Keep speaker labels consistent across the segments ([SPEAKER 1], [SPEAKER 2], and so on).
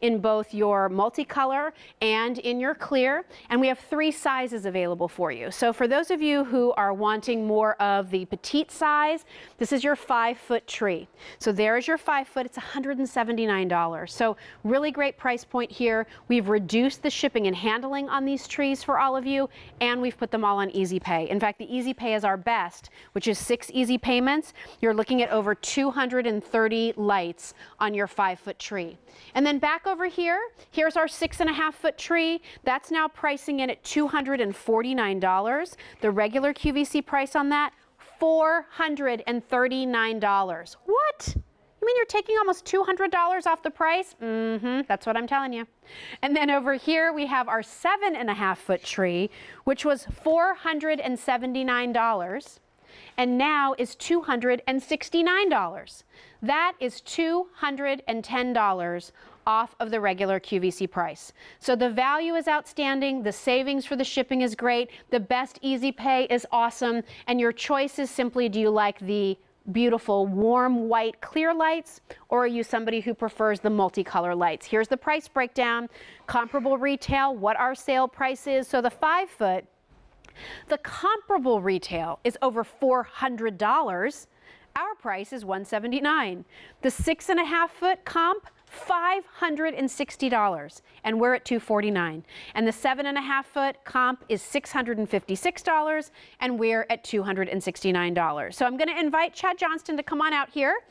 [SPEAKER 1] in both your multicolor and in your clear, and we have 3 sizes available for you. So for those of you who are wanting more of the petite size, this is your 5-foot tree. So there's your 5-foot, it's $179. So really great price point here. We've reduced the shipping and handling on these trees for all of you, and we've put them all on easy pay. In fact, the easy pay is our best, which is 6 easy payments. You're looking at over 230 lights on your 5-foot tree. And then back over here, here's our 6.5-foot tree. That's now pricing in at $249. The regular QVC price on that, $439. What? You mean you're taking almost $200 off the price? That's what I'm telling you. And then over here we have our 7.5-foot tree, which was $479. And now is $269. That is $210 off of the regular QVC price. So the value is outstanding, the savings for the shipping is great, the best easy pay is awesome, and your choice is simply, do you like the beautiful warm white clear lights, or are you somebody who prefers the multicolor lights? Here's the price breakdown, comparable retail, what our sale price is. So the 5-foot, the comparable retail is over $400. Our price is $179. The 6.5-foot comp, $560, and we're at $249. And the 7.5-foot comp is $656, and we're at $269. So I'm going to invite Chad Johnston to come on out here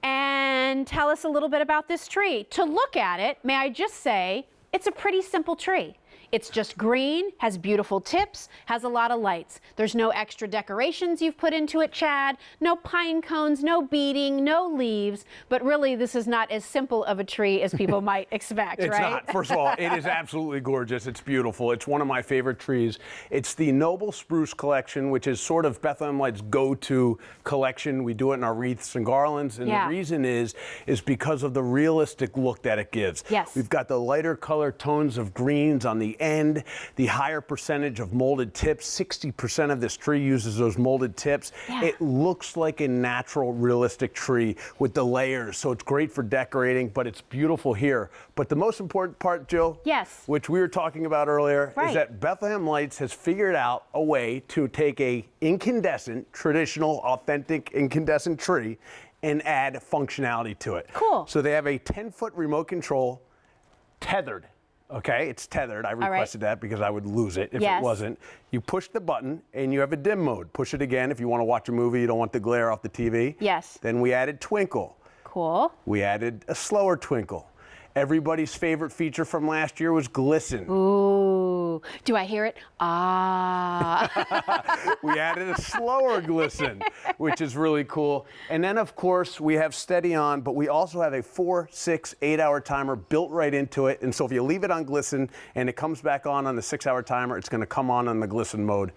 [SPEAKER 1] and tell us a little bit about this tree. To look at it, may I just say, it's a pretty simple tree. It's just green, has beautiful tips, has a lot of lights. There's no extra decorations you've put into it, Chad. No pine cones, no beading, no leaves. But really, this is not as simple of a tree as people might expect,
[SPEAKER 2] right? It's not. First of all, it is absolutely gorgeous. It's beautiful. It's one of my favorite trees. It's the Noble Spruce collection, which is sort of Bethlehem Lights' go-to collection. We do it in our wreaths and garlands. And the reason is because of the realistic look that it gives.
[SPEAKER 1] Yes.
[SPEAKER 2] We've got the lighter color tones of greens on the end, the higher percentage of molded tips. 60% of this tree uses those molded tips. It looks like a natural, realistic tree with the layers, so it's great for decorating, but it's beautiful here. But the most important part, Jill, which we were talking about earlier, is that Bethlehem Lights has figured out a way to take a incandescent, traditional, authentic incandescent tree and add functionality to it.
[SPEAKER 1] Cool.
[SPEAKER 2] So they have a 10-foot remote control, tethered. Okay, it's tethered. I requested that because I would lose it if it wasn't. You push the button and you have a dim mode. Push it again if you want to watch a movie, you don't want the glare off the TV.
[SPEAKER 1] Yes.
[SPEAKER 2] Then we added twinkle.
[SPEAKER 1] Cool.
[SPEAKER 2] We added a slower twinkle. Everybody's favorite feature from last year was glisten.
[SPEAKER 1] Ooh, do I hear it? Ah.
[SPEAKER 2] We added a slower glisten, which is really cool. And then, of course, we have steady on, but we also have a 4, 6, 8-hour timer built right into it. And so if you leave it on glisten and it comes back on the 6-hour timer, it's going to come on the glisten mode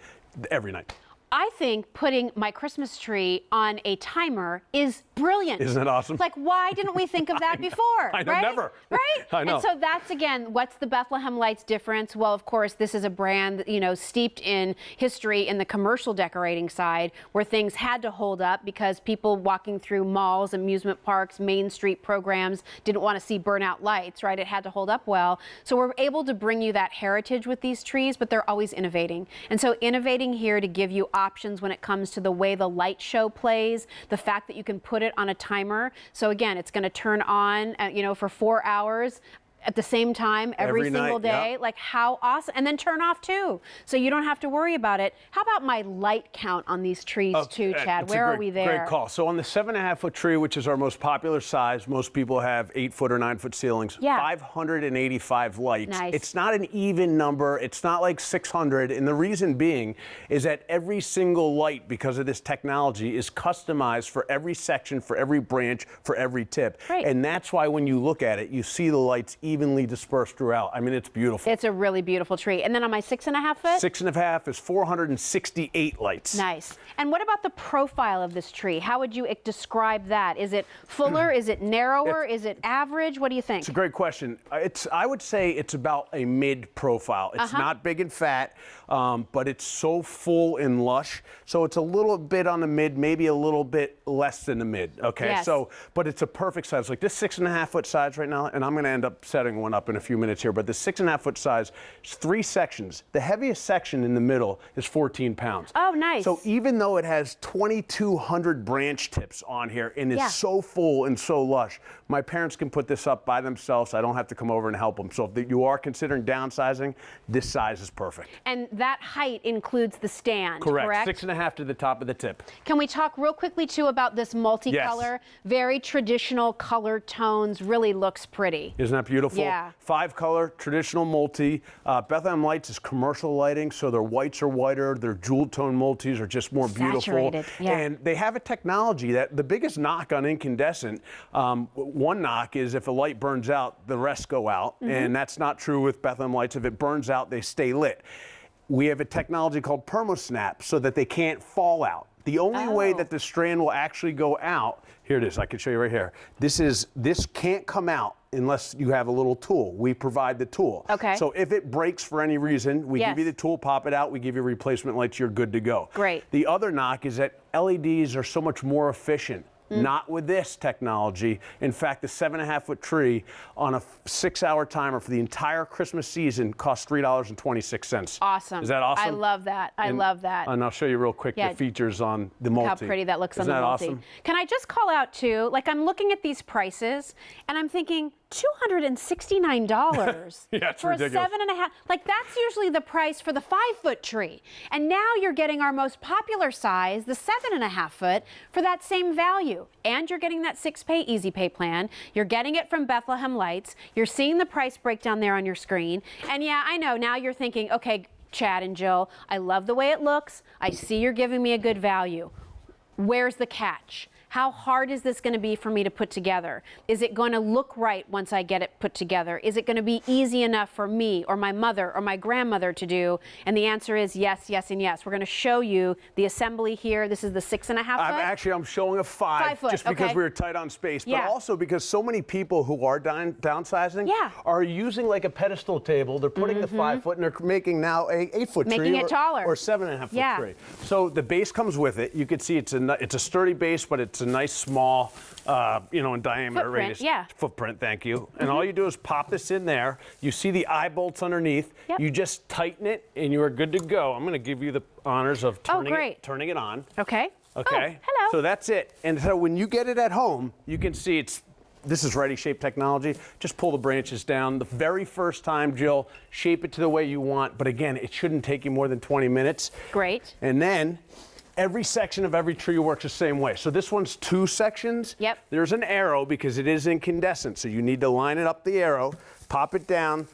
[SPEAKER 2] every night.
[SPEAKER 1] I think putting my Christmas tree on a timer is brilliant.
[SPEAKER 2] Isn't it awesome?
[SPEAKER 1] Like, why didn't we think of that before?
[SPEAKER 2] I know, never.
[SPEAKER 1] Right?
[SPEAKER 2] I know.
[SPEAKER 1] And so that's, again, what's the Bethlehem Lights difference? Well, of course, this is a brand, you know, steeped in history in the commercial decorating side, where things had to hold up because people walking through malls, amusement parks, Main Street programs didn't want to see burnout lights, right? It had to hold up well. So we're able to bring you that heritage with these trees, but they're always innovating. And so innovating here to give you options when it comes to the way the light show plays, the fact that you can put it on a timer. So again, it's going to turn on, you know, for 4 hours at the same time every single day. Like, how awesome. And then turn off too, so you don't have to worry about it. How about my light count on these trees too, Chad? Where are we there?
[SPEAKER 2] Great call. So on the 7.5-foot tree, which is our most popular size, most people have 8-foot or 9-foot ceilings, 585 lights.
[SPEAKER 1] Nice.
[SPEAKER 2] It's not an even number. It's not like 600. And the reason being is that every single light, because of this technology, is customized for every section, for every branch, for every tip.
[SPEAKER 1] Right.
[SPEAKER 2] And that's why when you look at it, you see the lights evenly dispersed throughout. I mean, it's beautiful.
[SPEAKER 1] It's a really beautiful tree. And then on my 6.5 foot?
[SPEAKER 2] 6.5 is 468 lights.
[SPEAKER 1] Nice. And what about the profile of this tree? How would you describe that? Is it fuller? Is it narrower? Is it average? What do you think?
[SPEAKER 2] It's a great question. I would say it's about a mid profile. It's not big and fat, but it's so full and lush. So it's a little bit on the mid, maybe a little bit less than the mid. Okay.
[SPEAKER 1] Yes.
[SPEAKER 2] So, but it's a perfect size. Like this 6.5 foot size right now, and I'm going to end up setting one up in a few minutes here, but the 6.5 foot size is 3 sections. The heaviest section in the middle is 14 pounds.
[SPEAKER 1] Oh, nice.
[SPEAKER 2] So even though it has 2,200 branch tips on here and is so full and so lush, my parents can put this up by themselves. I don't have to come over and help them. So if you are considering downsizing, this size is perfect.
[SPEAKER 1] And that height includes the stand, correct?
[SPEAKER 2] 6.5 to the top of the tip.
[SPEAKER 1] Can we talk real quickly too about this multicolor?
[SPEAKER 2] Yes.
[SPEAKER 1] Very traditional color tones, really looks pretty.
[SPEAKER 2] Isn't that beautiful?
[SPEAKER 1] Yeah.
[SPEAKER 2] 5-color, traditional multi. Bethlehem Lights is commercial lighting, so their whites are whiter, their jewel tone multis are just more beautiful.
[SPEAKER 1] Saturated, yeah.
[SPEAKER 2] And they have a technology that the biggest knock on incandescent, one knock is if a light burns out, the rest go out. And that's not true with Bethlehem Lights. If it burns out, they stay lit. We have a technology called permasnap so that they can't fall out. The only way that the strand will actually go out, here it is, I can show you right here. This can't come out unless you have a little tool. We provide the tool.
[SPEAKER 1] Okay.
[SPEAKER 2] So if it breaks for any reason, we give you the tool, pop it out, we give you replacement lights, you're good to go.
[SPEAKER 1] Great.
[SPEAKER 2] The other knock is that LEDs are so much more efficient. Not with this technology. In fact, the 7.5 foot tree on a 6-hour timer for the entire Christmas season costs $3.26.
[SPEAKER 1] Awesome.
[SPEAKER 2] Is that awesome?
[SPEAKER 1] I love that. I love that.
[SPEAKER 2] And I'll show you real quick the features on the multi.
[SPEAKER 1] How pretty that looks on the multi.
[SPEAKER 2] Isn't that awesome?
[SPEAKER 1] Can I just call out too, like I'm looking at these prices and I'm thinking $269
[SPEAKER 2] Yeah, it's
[SPEAKER 1] for
[SPEAKER 2] ridiculous.
[SPEAKER 1] a 7.5. Like that's usually the price for the 5-foot tree. And now you're getting our most popular size, the 7.5 foot, for that same value. And you're getting that 6-pay easy pay plan. You're getting it from Bethlehem Lights. You're seeing the price breakdown there on your screen. And yeah, I know now you're thinking, okay, Chad and Jill, I love the way it looks. I see you're giving me a good value. Where's the catch? How hard is this going to be for me to put together? Is it going to look right once I get it put together? Is it going to be easy enough for me or my mother or my grandmother to do? And the answer is yes, yes, and yes. We're going to show you the assembly here. This is the 6.5 foot.
[SPEAKER 2] I'm showing a 5
[SPEAKER 1] foot,
[SPEAKER 2] just because we were tight on space, but also because so many people who are downsizing are using like a pedestal table. They're putting the 5 foot and they're making now a 8-foot tree.
[SPEAKER 1] Making it taller.
[SPEAKER 2] Or 7.5 foot tree. So the base comes with it. You can see it's a sturdy base, but it's a nice small, in diameter radius. Footprint, thank you. And all you do is pop this in there. You see the eye bolts underneath. You just tighten it and you are good to go. I'm going to give you the honors of turning it on.
[SPEAKER 1] Okay.
[SPEAKER 2] Okay.
[SPEAKER 1] Oh, hello.
[SPEAKER 2] So that's it. And so when you get it at home, you can see this is ready shape technology. Just pull the branches down. The very first time, Jill, shape it to the way you want. But again, it shouldn't take you more than 20 minutes.
[SPEAKER 1] Great.
[SPEAKER 2] And then every section of every tree works the same way. So this one's 2 sections.
[SPEAKER 1] Yep.
[SPEAKER 2] There's an arrow because it is incandescent. So you need to line it up the arrow, pop it down,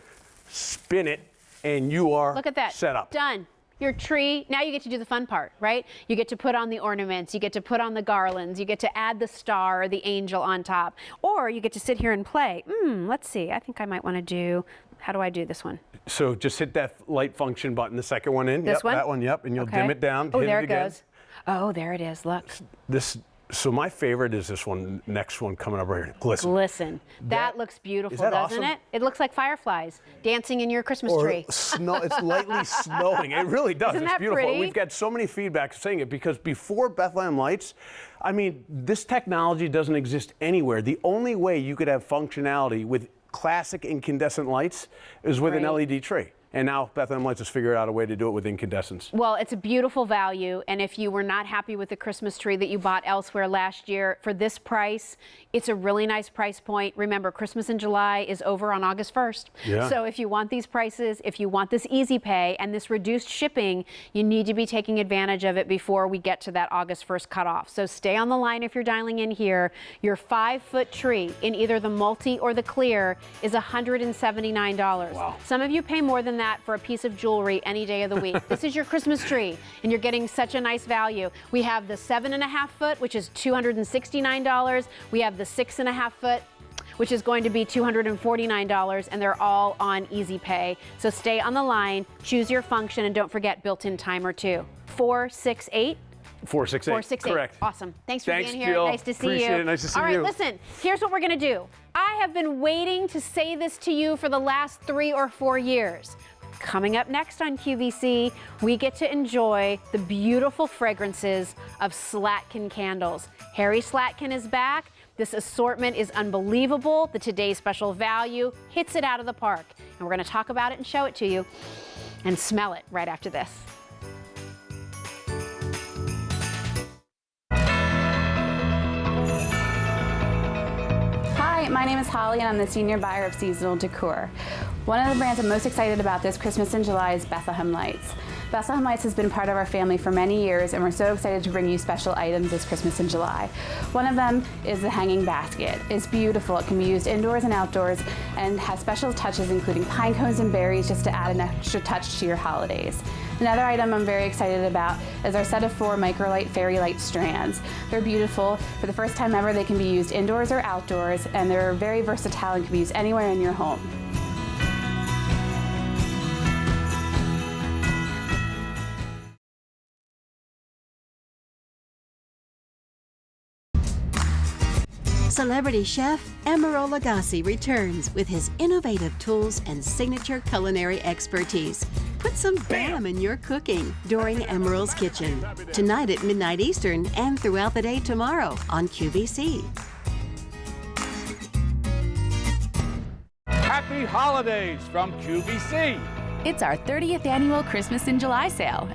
[SPEAKER 2] spin it, and you are
[SPEAKER 1] Look at that.
[SPEAKER 2] set up.
[SPEAKER 1] Done. Your tree, now you get to do the fun part, right? You get to put on the ornaments, you get to put on the garlands, you get to add the star or the angel on top, or you get to sit here and play. Let's see, I think I might want to do, how do I do this one?
[SPEAKER 2] So just hit that light function button, the second one in.
[SPEAKER 1] This one?
[SPEAKER 2] That one, and you'll dim it down.
[SPEAKER 1] Oh,
[SPEAKER 2] hit
[SPEAKER 1] there
[SPEAKER 2] it
[SPEAKER 1] it
[SPEAKER 2] again.
[SPEAKER 1] goes. Oh, there it is, look.
[SPEAKER 2] So my favorite is this one, next one coming up right here, Glisten.
[SPEAKER 1] Glisten. That looks beautiful,
[SPEAKER 2] that
[SPEAKER 1] doesn't
[SPEAKER 2] awesome?
[SPEAKER 1] it? It looks like fireflies dancing in your Christmas tree.
[SPEAKER 2] Snow, it's lightly snowing. It really does.
[SPEAKER 1] Isn't
[SPEAKER 2] It's
[SPEAKER 1] that
[SPEAKER 2] beautiful.
[SPEAKER 1] pretty?
[SPEAKER 2] We've got so many feedback saying it because before Bethlehem Lights, I mean, this technology doesn't exist anywhere. The only way you could have functionality with classic incandescent lights is with an LED tree. And now Bethlehem Lights has figured out a way to do it with incandescents.
[SPEAKER 1] Well, it's a beautiful value, and if you were not happy with the Christmas tree that you bought elsewhere last year, for this price, it's a really nice price point. Remember, Christmas in July is over on August 1st.
[SPEAKER 2] Yeah.
[SPEAKER 1] So if you want these prices, if you want this easy pay and this reduced shipping, you need to be taking advantage of it before we get to that August 1st cutoff. So stay on the line if you're dialing in here. Your 5-foot tree in either the multi or the clear is $179.
[SPEAKER 2] Wow.
[SPEAKER 1] Some of you pay more than that for a piece of jewelry any day of the week. This is your Christmas tree, and you're getting such a nice value. We have the 7.5 foot, which is $269. We have the 6.5 foot. which is going to be $249, and they're all on Easy Pay. So stay on the line, choose your function, and don't forget built-in timer too. 468.
[SPEAKER 2] 468.
[SPEAKER 1] 468.
[SPEAKER 2] Correct.
[SPEAKER 1] Awesome. Thanks for being here.
[SPEAKER 2] Jill.
[SPEAKER 1] Nice to see
[SPEAKER 2] Appreciate
[SPEAKER 1] you.
[SPEAKER 2] it. Nice to see you.
[SPEAKER 1] All right, listen, here's what we're going to do. I have been waiting to say this to you for the last 3 or 4 years. Coming up next on QVC, we get to enjoy the beautiful fragrances of Slatkin candles. Harry Slatkin is back. This assortment is unbelievable. The Today's Special Value hits it out of the park. And we're going to talk about it and show it to you and smell it right after this.
[SPEAKER 3] Hi, my name is Holly and I'm the senior buyer of seasonal decor. One of the brands I'm most excited about this Christmas in July is Bethlehem Lights. Bethlehem Lights has been part of our family for many years, and we're so excited to bring you special items this Christmas in July. One of them is the hanging basket. It's beautiful. It can be used indoors and outdoors and has special touches including pine cones and berries just to add an extra touch to your holidays. Another item I'm very excited about is our set of 4 microlight fairy light strands. They're beautiful. For the first time ever, they can be used indoors or outdoors, and they're very versatile and can be used anywhere in your home.
[SPEAKER 4] Celebrity chef Emeril Lagasse returns with his innovative tools and signature culinary expertise. Put some bam in your cooking during Emeril's Kitchen. Tonight at midnight Eastern and throughout the day tomorrow on QVC.
[SPEAKER 5] Happy holidays from QVC.
[SPEAKER 6] It's our 30th annual Christmas in July sale,